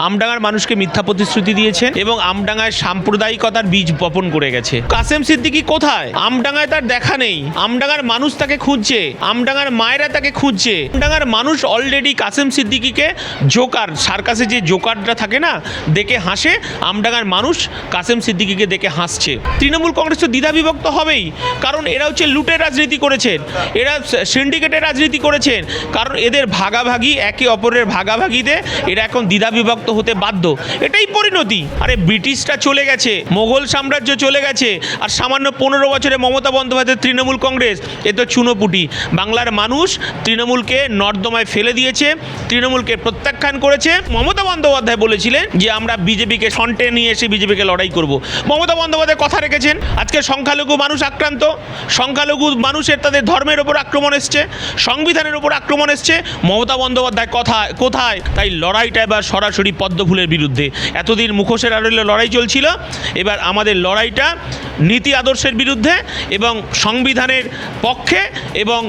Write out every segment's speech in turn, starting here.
আমডাঙ্গার মানুষকে মিথ্যা প্রতিশ্রুতি দিয়েছেন এবং আমডাঙ্গায় সাম্প্রদায়িকতার বীজ বপন করে গেছে। কাসেম সিদ্দিকী কোথায়? আমডাঙ্গায় তার দেখা নেই। আমডাঙ্গার মানুষ তাকে খুঁজছে, আমডাঙ্গার মায়েরা তাকে খুঁজছে। আমডাঙ্গার মানুষ অলরেডি কাসেম সিদ্দিকীকে জোকার, সার্কাসে যে জোকাররা থাকে না, দেখে হাসে। আমডাঙ্গার মানুষ কাসেম সিদ্দিকীকে দেখে হাসছে। তৃণমূল কংগ্রেস তো দ্বিধা বিভক্ত হবেই, কারণ এরা হচ্ছে লুটের রাজনীতি করেছেন, এরা সিন্ডিকেটের রাজনীতি করেছেন, কারণ এদের ভাগাভাগি, একে অপরের ভাগাভাগিতে এরা এখন দ্বিধা বিভক্ত হতে বাধ্য। এটাই পরিণতি। আরে ব্রিটিশরা চলে গেছে, মোগল সাম্রাজ্য চলে গেছে, আর সামান্য 15 বছরে মমতা বন্দ্যোপাধ্যায় তৃণমূল কংগ্রেস, এ তো চুনোপুটি। বাংলার মানুষ তৃণমূলকে নর্দমায় ফেলে দিয়েছে, তৃণমূলকে প্রত্যাখ্যান করেছে। মমতা বন্দ্যোপাধ্যায় বলেছিলেন যে আমরা বিজেপিকে ফ্রন্টে নিয়ে এসে বিজেপিকে লড়াই করব। মমতা বন্দ্যোপাধ্যায় কথা রেখেছেন। আজকে সংখ্যালঘু মানুষ আক্রান্ত, সংখ্যালঘু মানুষের তাদের ধর্মের ওপর আক্রমণ এসছে, সংবিধানের ওপর আক্রমণ এসছে। মমতা বন্দ্যোপাধ্যায় কোথায়? তাই লড়াইটা এবার সরাসরি পদ্মফুলের বিরুদ্ধে। এতদিন মুখোশের আড়ালে লড়াই চলছিল, এবার আমাদের লড়াইটা নীতি আদর্শের বিরুদ্ধে এবং সংবিধানের পক্ষে। এবং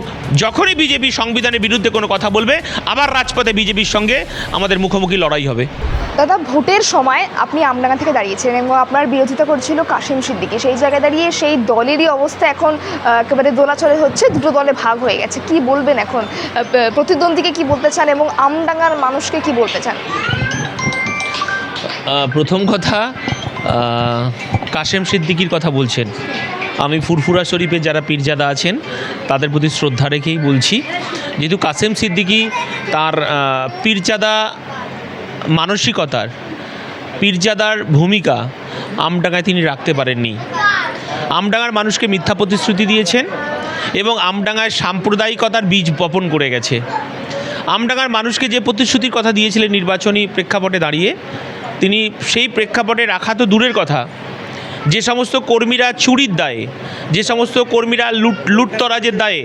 যখনই বিজেপি সংবিধানের বিরুদ্ধে কোনো কথা বলবে, আবার রাজপথে বিজেপির সঙ্গে আমাদের মুখোমুখি লড়াই হবে। দাদা, ভোটের সময় আপনি আমডাঙ্গা থেকে দাঁড়িয়েছিলেন এবং আপনার বিরোধিতা করছিল কাসেম সিদ্দিকী। সেই জায়গায় দাঁড়িয়ে সেই দলেরই অবস্থা এখন একেবারে দোলাচলে হচ্ছে, দুটো দলে ভাগ হয়ে গেছে। কি বলবেন এখন? প্রতিদ্বন্দ্বীকে কি বলতে চান এবং আমডাঙ্গার মানুষকে কি বলতে চান? প্রথম কথা, কাসেম সিদ্দিকীর কথা বলছেন। আমি ফুরফুরা শরীফে যারা পীরজাদা আছেন তাদের প্রতি শ্রদ্ধা রেখেই বলছি, যেহেতু কাসেম সিদ্দিকী তার পীরজাদা মানসিকতার, পীরজাদার ভূমিকা আমডাঙ্গায় তিনি রাখতে পারেননি। আমডাঙ্গার মানুষকে মিথ্যা প্রতিশ্রুতি দিয়েছেন এবং আমডাঙ্গায় সাম্প্রদায়িকতার বীজ বপন করে গেছে। আমডাঙ্গার মানুষকে যে প্রতিশ্রুতির কথা দিয়েছিলেন নির্বাচনী প্রেক্ষাপটে দাঁড়িয়ে, তিনি সেই প্রেক্ষাপটে রাখা তো দূরের কথা, যে সমস্ত কর্মীরা চুরির দায়ে, যে সমস্ত কর্মীরা লুটতরাজের দায়ে,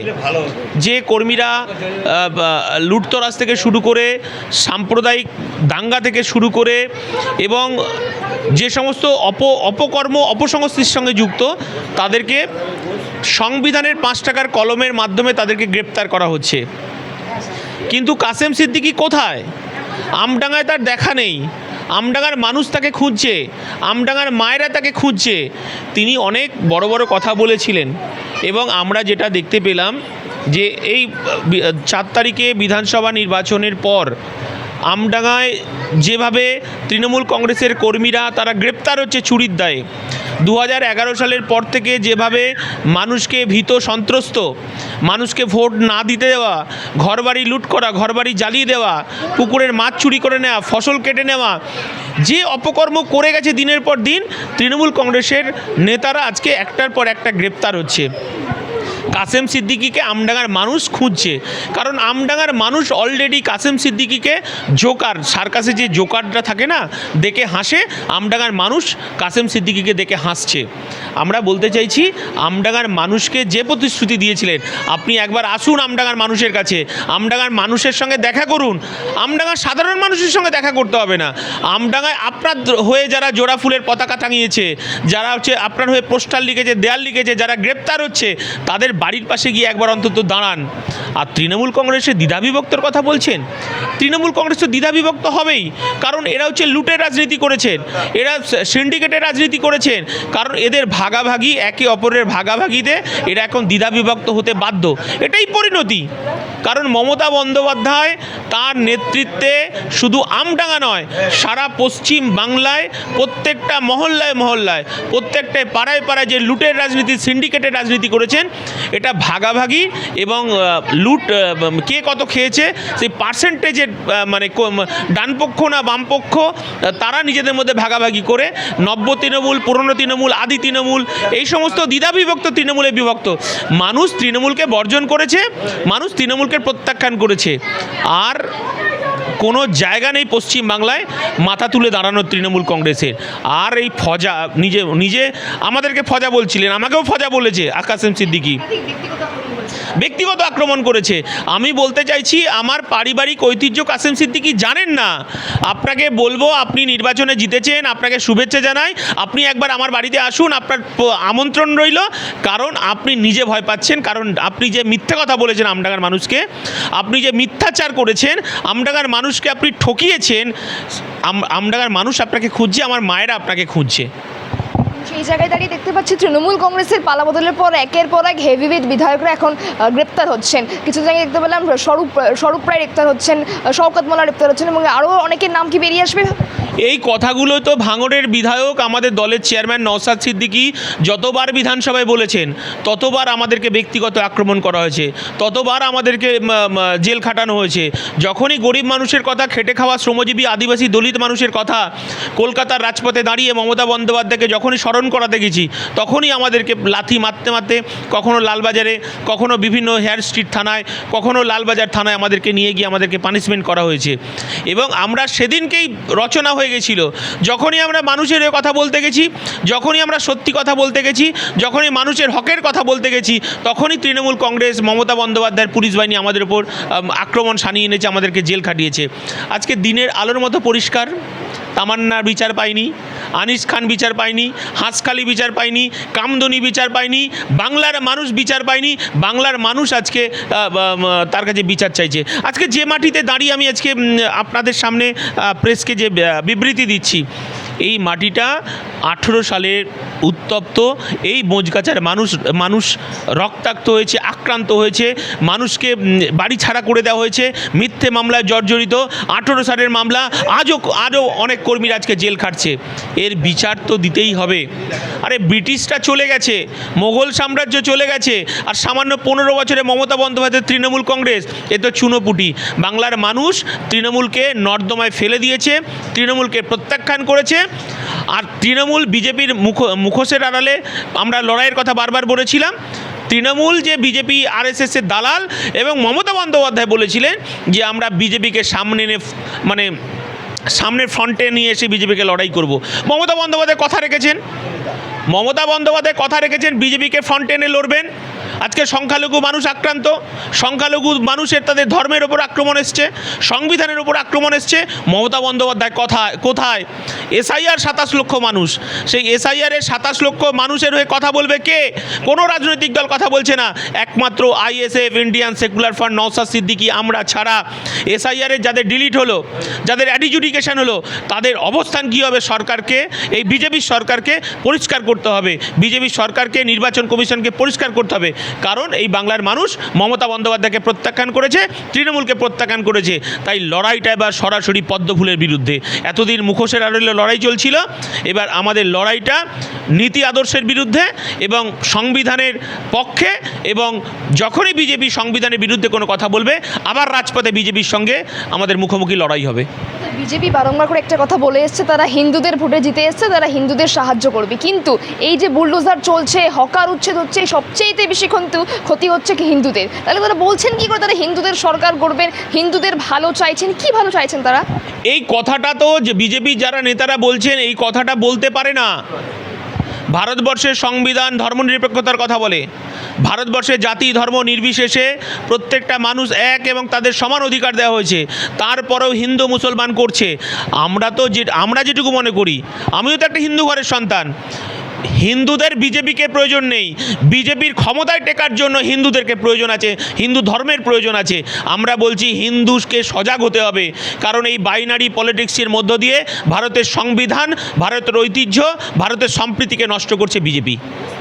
যে কর্মীরা লুটতরাজ থেকে শুরু করে সাম্প্রদায়িক দাঙ্গা থেকে শুরু করে এবং যে সমস্ত অপকর্ম অপসংস্কৃতির সঙ্গে যুক্ত, তাদেরকে সংবিধানের 5 টাকার কলমের মাধ্যমে তাদেরকে গ্রেপ্তার করা হচ্ছে। কিন্তু কাসেম সিদ্দিকী কোথায়? আমডাঙ্গায় তার দেখা নেই। আমডাঙ্গার মানুষ তাকে খুঁজছে, আমডাঙ্গার মায়েরা তাকে খুঁজছে। তিনি অনেক বড় বড় কথা বলেছিলেন এবং আমরা যেটা দেখতে পেলাম যে এই 4 তারিখে বিধানসভা নির্বাচনের পর আমডাঙ্গায় যেভাবে তৃণমূল কংগ্রেসের কর্মীরা তারা গ্রেপ্তার হচ্ছে চুরির দায়ে, 2011 সালের পর থেকে যেভাবে মানুষকে ভীত সন্ত্রস্ত, মানুষকে ভোট না দিতে দেওয়া, ঘরবাড়ি লুট করা, ঘরবাড়ি জ্বালিয়ে দেওয়া, পুকুরের মাছ চুরি করে নেওয়া, ফসল কেটে নেওয়া, যে অপকর্ম করে গেছে দিনের পর দিন, তৃণমূল কংগ্রেসের নেতারা আজকে একটার পর একটা গ্রেপ্তার হচ্ছে। কাসেম সিদ্দিকীকে আমডাঙ্গার মানুষ খুঁজছে, কারণ আমডাঙ্গার মানুষ অলরেডি কাসেম সিদ্দিকীকে জোকার, সার্কাসে যে জোকাররা থাকে না, দেখে হাসে। আমডাঙ্গার মানুষ কাসেম সিদ্দিকীকে দেখে হাসছে। আমরা বলতে চাইছি, আমডাঙ্গার মানুষকে যে প্রতিশ্রুতি দিয়েছিলেন, আপনি একবার আসুন আমডাঙ্গার মানুষের কাছে, আমডাঙ্গার মানুষের সঙ্গে দেখা করুন। আমডাঙ্গার সাধারণ মানুষের সঙ্গে দেখা করতে হবে না। আমডাঙ্গায় আপনার হয়ে যারা জোড়া ফুলের পতাকা টাঙিয়েছে, যারা হচ্ছে আপনার হয়ে পোস্টার লিখেছে, দেয়াল লিখেছে, যারা গ্রেপ্তার হচ্ছে, তাদের বাড়ির পাশে গিয়ে একবার অন্তত দাঁড়ান। আর তৃণমূল কংগ্রেসের দ্বিধাবিভক্তর কথা বলছেন। তৃণমূল কংগ্রেস তো দ্বিধাবিভক্ত হবেই, কারণ এরা হচ্ছে লুটের রাজনীতি করেছেন, এরা সিন্ডিকেটের রাজনীতি করেছেন, কারণ এদের ভাগাভাগি, একে অপরের ভাগাভাগিতে এরা এখন দ্বিধাবিভক্ত হতে বাধ্য। এটাই পরিণতি। কারণ মমতা বন্দ্যোপাধ্যায় তার নেতৃত্বে শুধু আমডাঙ্গা নয়, সারা পশ্চিম বাংলায় প্রত্যেকটা মহল্লায় মহল্লায়, প্রত্যেকটা পাড়ায় পাড়ায় যে লুটের রাজনীতি, সিন্ডিকেটের রাজনীতি করেছেন, এটা ভাগাভাগি এবং লুট কে কত খেয়েছে সেই পার্সেন্টেজের, মানে ডানপক্ষ না বামপক্ষ, তারা নিজেদের মধ্যে ভাগাভাগি করে নব্য তৃণমূল, পুরনো তৃণমূল, আদি তৃণমূল, এই সমস্ত দ্বিধাবিভক্ত তৃণমূলে বিভক্ত। মানুষ তৃণমূলকে বর্জন করেছে, মানুষ তৃণমূলকে প্রত্যাখ্যান করেছে। আর কোনো জায়গা নেই পশ্চিম বাংলায় মাথা তুলে দাঁড়ানোর তৃণমূল কংগ্রেসের। আর এই ফজা নিজে আমাদেরকে ফজা বলছিলেন, আমাকেও ফজা বলেছে কাসেম সিদ্দিকী। ব্যক্তিগত আক্রমণ করেছে। আমি বলতে চাইছি আমার পারিবারিক ঐতিহ্য কাসেম সিদ্দিকী জানেন না। আপনাকে বলবো, আপনি নির্বাচনে জিতেছেন, আপনাকে শুভেচ্ছা জানাই, আপনি একবার আমার বাড়িতে আসুন, আপনার আমন্ত্রণ রইল। কারণ আপনি নিজে ভয় পাচ্ছেন, কারণ আপনি যে মিথ্যা কথা বলেছেন আমডাঙ্গার মানুষকে, আপনি যে মিথ্যাচার করেছেন, আমডাঙ্গার মানুষকে আপনি ঠকিয়েছেন। আমডাঙ্গার মানুষ আপনাকে খুঁজছে, আমার মায়েরা আপনাকে খুঁজছে। সেই জায়গায় দাঁড়িয়ে দেখতে পাচ্ছি তৃণমূল কংগ্রেসের পালাবদলের পর একের পর এক হেভিওয়েট বিধায়করা এখন গ্রেপ্তার হচ্ছেন। কিছুদিন আগে দেখতে পেলাম স্বরূপ রায় গ্রেপ্তার হচ্ছেন, শওকত মোল্লা গ্রেপ্তার হচ্ছেন, এবং আরও অনেকের নাম কি বেরিয়ে আসবে? এই কথাগুলো তো ভাঙড়ের বিধায়ক আমাদের দলের চেয়ারম্যান নওশাদ সিদ্দিকী যতবার বিধানসভায় বলেছেন, ততবার আমাদেরকে ব্যক্তিগত আক্রমণ করা হয়েছে, ততবার আমাদেরকে জেল খাটানো হয়েছে। যখনই গরিব মানুষের কথা, খেটে খাওয়া শ্রমজীবী আদিবাসী দলিত মানুষের কথা কলকাতার রাজপথে দাঁড়িয়ে মমতা বন্দ্যোপাধ্যায়কে যখনই স্মরণ করাতে গেছি, তখনই আমাদেরকে লাথি মারতে মারতে কখনো লালবাজারে, কখনো বিভিন্ন হেয়ার স্ট্রিট থানায়, কখনো লালবাজার থানায় আমাদেরকে নিয়ে গিয়ে আমাদেরকে পানিশমেন্ট করা হয়েছে। এবং আমরা সেদিনকেই রচনা হয়ে গেছিল, যখনই আমরা মানুষের কথা বলতে গেছি, যখনই আমরা সত্যি কথা বলতে গেছি, যখনই মানুষের হকের কথা বলতে গেছি, তখনই তৃণমূল কংগ্রেস, মমতা বন্দ্যোপাধ্যায়ের পুলিশ বাহিনী আমাদের উপর আক্রমণ সানিয়ে এনেছে, আমাদেরকে জেল খাটিয়েছে। আজকে দিনের আলোর মতো পরিষ্কার, তামান্নার বিচার পাইনি, আনিস খান বিচার পায়নি, হাঁসখালি বিচার পায়নি, কামদনি বিচার পায়নি, বাংলার মানুষ বিচার পায়নি। বাংলার মানুষ আজকে তার কাছে বিচার চাইছে। আজকে যে মাটিতে দাঁড়িয়ে আমি আজকে আপনাদের সামনে প্রেসকে যে বিবৃতি দিচ্ছি, এই মাটিটা 18 সালের উত্তপ্ত, এই বোঝগাছার মানুষ রক্তাক্ত হয়েছে, আক্রান্ত হয়েছে, মানুষকে বাড়ি ছাড়া করে দেওয়া হয়েছে, মিথ্যে মামলায় জর্জরিত 18 সালের মামলা, আজও অনেক কর্মীরা আজকে জেল খাটছে। এর বিচার তো দিতেই হবে। আরে ব্রিটিশরা চলে গেছে, মোগল সাম্রাজ্য চলে গেছে, আর সামান্য 15 বছরে মমতা বন্দ্যোপাধ্যায় তৃণমূল কংগ্রেস, এ তো চুনোপুটি। বাংলার মানুষ তৃণমূলকে নর্দমায় ফেলে দিয়েছে, তৃণমূলকে প্রত্যাখ্যান করেছে। আর তৃণমূল বিজেপির মুখোশের আড়ালে আমরা লড়াইয়ের কথা বারবার বলেছিলাম। তৃণমূল যে বিজেপি আরএসএসের দালাল, এবং মমতা বন্দ্যোপাধ্যায় বলেছিলেন যে আমরা বিজেপিকে সামনের ফ্রন্টে নিয়ে এসে বিজেপিকে লড়াই করব। মমতা বন্দ্যোপাধ্যায় কথা রেখেছেন, বিজেপিকে ফ্রন্টে এনে লড়বেন। আজকে সংখ্যালঘু মানুষ আক্রান্ত, সংখ্যালঘু মানুষের তাদের ধর্মের ওপর আক্রমণ এসছে, সংবিধানের ওপর আক্রমণ এসছে। মমতা বন্দ্যোপাধ্যায় কোথায়? এসআইআর 27 লক্ষ মানুষ, সেই এসআইআরের 27 লক্ষ মানুষের হয়ে কথা বলবে কে? কোনো রাজনৈতিক দল কথা বলছে না, একমাত্র ISF, Indian secular front, Naushad Siddiqui, আমরা ছাড়া। এসআইআরের যাদের ডিলিট হলো, যাদের অ্যাডিজুডিকেশন হলো, তাদের অবস্থান কী হবে? সরকারকে, এই বিজেপির সরকারকে পরিষ্কার করতে হবে, বিজেপির সরকারকে, নির্বাচন কমিশনকে পরিষ্কার করতে হবে। কারণ এই বাংলার মানুষ মমতা বন্দ্যোপাধ্যায়কে প্রত্যাখ্যান করেছে, তৃণমূলকে প্রত্যাখ্যান করেছে। তাই লড়াইটা এবার সরাসরি পদ্মফুলের বিরুদ্ধে। এতদিন মুখোশের আড়ালে লড়াই চলছিল, এবার আমাদের লড়াইটা নীতি আদর্শের বিরুদ্ধে এবং সংবিধানের পক্ষে। এবং যখনই বিজেপি সংবিধানের বিরুদ্ধে কোনো কথা বলবে, আবার রাজপথে বিজেপির সঙ্গে আমাদের মুখোমুখি লড়াই হবে। বিজেপি বারংবার করে একটা কথা বলে এসছে, তারা হিন্দুদের ভোটে জিতে এসছে, তারা হিন্দুদের সাহায্য করবে। কিন্তু এই যে বুলডোজার চলছে, হকার উচ্ছেদ হচ্ছে, সবচেয়ে বেশি ক্ষতি হচ্ছে কি হিন্দুদের। তাহলে তারা বলছেন কি করে তারা হিন্দুদের সরকার করবেন, হিন্দুদের ভালো চাইছেন? কি ভালো চাইছেন তারা? এই কথাটা তো যে বিজেপি যারা নেতারা বলছেন, এই কথাটা বলতে পারে না। ভারতবর্ষের সংবিধান ধর্মনিরপেক্ষতার কথা বলে। ভারতবর্ষে জাতি ধর্ম নির্বিশেষে প্রত্যেকটা মানুষ এক এবং তাদের সমান অধিকার দেওয়া হয়েছে। তারপরেও হিন্দু মুসলমান করছে। আমরা যেটুকু মনে করি, আমিও তো একটা হিন্দু ঘরের সন্তান, হিন্দুদের বিজেপিকে প্রয়োজন নেই। বিজেপির ক্ষমতায় টেকার জন্য হিন্দুদেরকে প্রয়োজন আছে, হিন্দু ধর্মের প্রয়োজন আছে। আমরা বলছি হিন্দুকে সজাগ হতে হবে, কারণ এই বাইনারি পলিটিক্সের মধ্য দিয়ে ভারতের সংবিধান, ভারতের ঐতিহ্য, ভারতের সম্প্রীতিকে নষ্ট করছে বিজেপি।